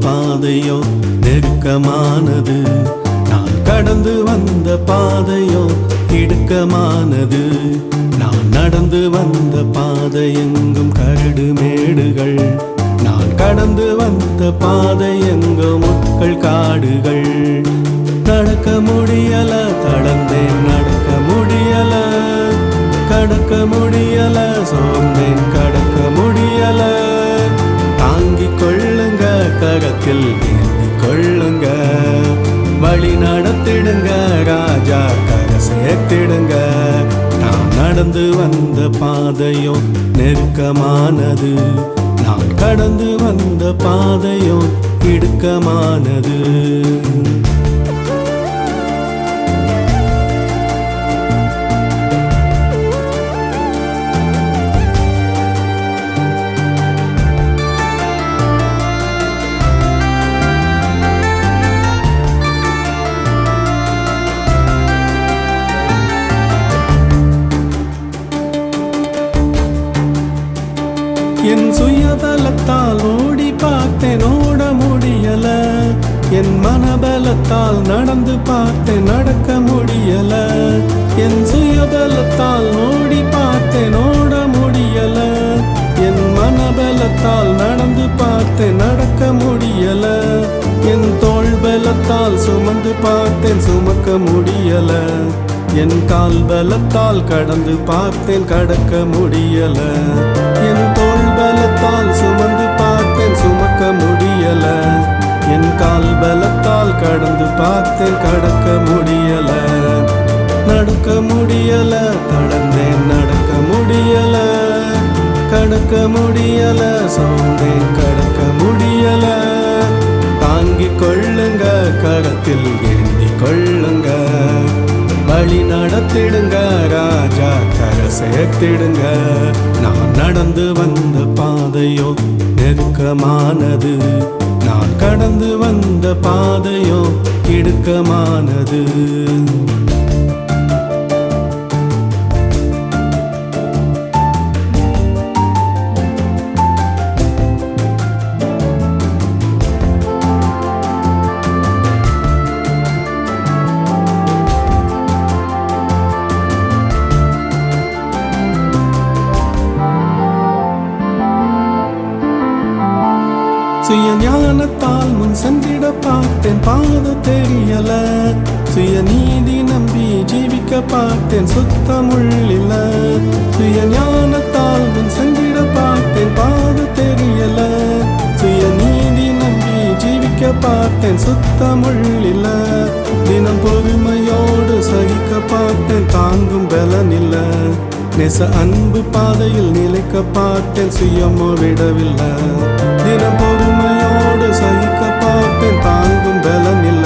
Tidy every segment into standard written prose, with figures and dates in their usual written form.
பாதையோ நெருக்கமானது, நான் கடந்து வந்த பாதையோ இடுக்கமானது. நான் நடந்து வந்த பாதை எங்கும் கரடு மேடுகள், நான் கடந்து வந்த பாதை எங்கும் முட்கள் காடுகள். நடக்க முடியல, தளர்ந்தேன், நடக்க முடியல, கடக்க முடியல, சோர்ந்தேன், கடக்க முடியல. தாங்கிக் கொள்ளுங்க, கரத்தில் ஏந்திக் கொள்ளுங்க, வழி நடத்திடுங்க, ராஜா கரை சேர்த்திடுங்க. நான் நடந்து வந்த பாதையோ நெருக்கமானது, நான் கடந்து வந்த பாதையோ இடுக்கமானது. என் சுயபலத்தால் ஓடி பார்த்தேன், ஓட முடியல. என் மனபலத்தால் நடந்து பார்த்தேன், நடக்க முடியல. என் சுயபலத்தால் ஓடி பார்த்தேன், ஓட முடியல. என் மனபலத்தால் நடந்து பார்த்தேன், நடக்க முடியல. என் தோள் பலத்தால் சுமந்து பார்த்தேன், சுமக்க முடியல. என் கால் பலத்தால் கடந்து பார்த்தேன், கடக்க முடியல. என் தோள் பலத்தால் சுமந்து பார்த்தேன், சுமக்க முடியல. என் கால் பலத்தால் கடந்து பார்த்தேன், கடக்க முடியல. நடக்க முடியல, தளர்ந்தேன், நடக்க முடியல, கடக்க முடியல, சோர்ந்தேன், கடக்க முடியல. தாங்கிக் கொள்ளுங்க, கரத்தில் ஏந்திக் கொள்ளுங்க, வழி நடத்திடுங்க, ராஜா கரை சேர்த்திடுங்க. நான் நடந்து வந்த பாதையோ நெருக்கமானது, நான் கடந்து வந்த பாதையோ இடுக்கமானது. சுய ஞானத்தால் முன் சென்றிட பார்த்தேன், பாத தெரியல. சுய நீதி நம்பி ஜீவிக்க பார்த்தேன், சுத்தமுள்ளில. சுய ஞானத்தால் முன் சென்றிட பார்த்தேன், பாத தெரியல. சுய நீதி நம்பி ஜீவிக்க பார்த்தேன், சுத்தமுள்ளில. தினம் பொறுமையோடு சகிக்க பார்த்தேன், தாங்கும் பலனில்ல. நெச அன்பு பாதையில் நிலைக்க பார்த்தேன், சுயமோ விடவில்லை. தினம் பொறுமையோடு சகிக்க பார்த்தேன், தாங்கும் பலனில்ல.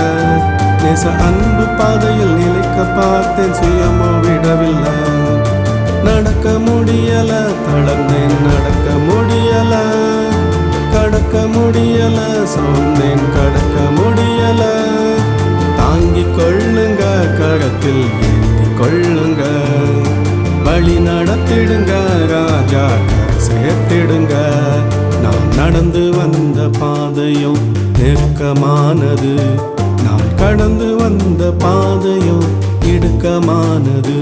நெச அன்பு பாதையில் நிலைக்க பார்த்தேன், சுயமோ விடவில்லை. நடக்க முடியல, தளர்ந்தேன், நடக்க முடியல, கடக்க முடியல, சோர்ந்தேன், கடக்க முடியல. தாங்கிக் கொள்ளுங்க, கரத்தில் ஏந்திக் கொள்ளுங்க, வழி நடத்திடுங்க, ராஜா கரை சேர்த்திடுங்க. நான் நடந்து வந்த பாதையோ நெருக்கமானது, நான் கடந்து வந்த பாதையோ இடுக்கமானது.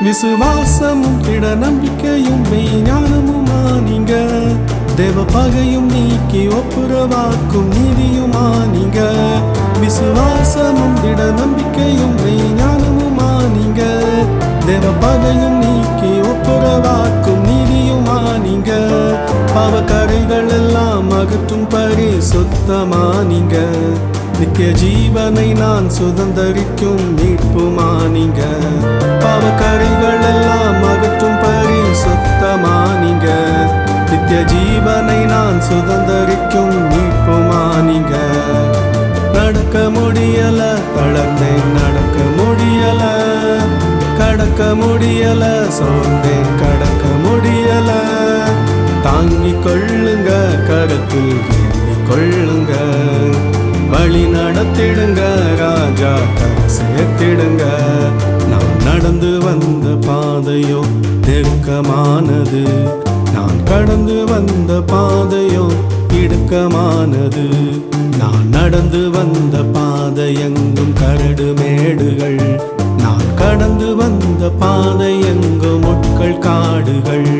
விசுவாசமும் திட நம்பிக்கையும் மெய்ஞானமுமா நீங்க, தேவ பகையும் நீக்கி ஒப்புரவாக்கும் நீதியுமா நீங்க. விசுவாசமும் திட நம்பிக்கையும் மெய்ஞானமுமா நீங்க, தேவ பகையும் நீக்கி ஒப்புரவாக்கும் நீதியுமா நீங்க. பாவக்கரைகள் எல்லாம் அகற்றும் பரிசுத்தமா நீங்க, நித்திய ஜீவனை நான் சுதந்தரிக்கும் மீட்புமா நீங்க. பாவக்கரைகள் எல்லாம் அகற்றும் பரிசுத்தமா நீங்க, நித்திய ஜீவனை நான் சுதந்தரிக்கும் மீட்புமா நீங்க. நடக்க முடியல, தளர்ந்தேன், நடக்க முடியல, கடக்க முடியல, சோர்ந்தேன், கடக்க முடியல. தாங்கிக் கொள்ளுங்க, கரத்தில் ஏந்திக் கொள்ளுங்க. வழி நடத்திடுங்க ராஜா, கரை சேர்த்திடுங்க. நான் நடந்து வந்த பாதையோ நெருக்கமானது, நான் கடந்து வந்த பாதையோ இடுக்கமானது. நான் நடந்து வந்த பாதை எங்கும் கரடு மேடுகள், நான் கடந்து வந்த பாதை எங்கும் முட்கள் காடுகள்.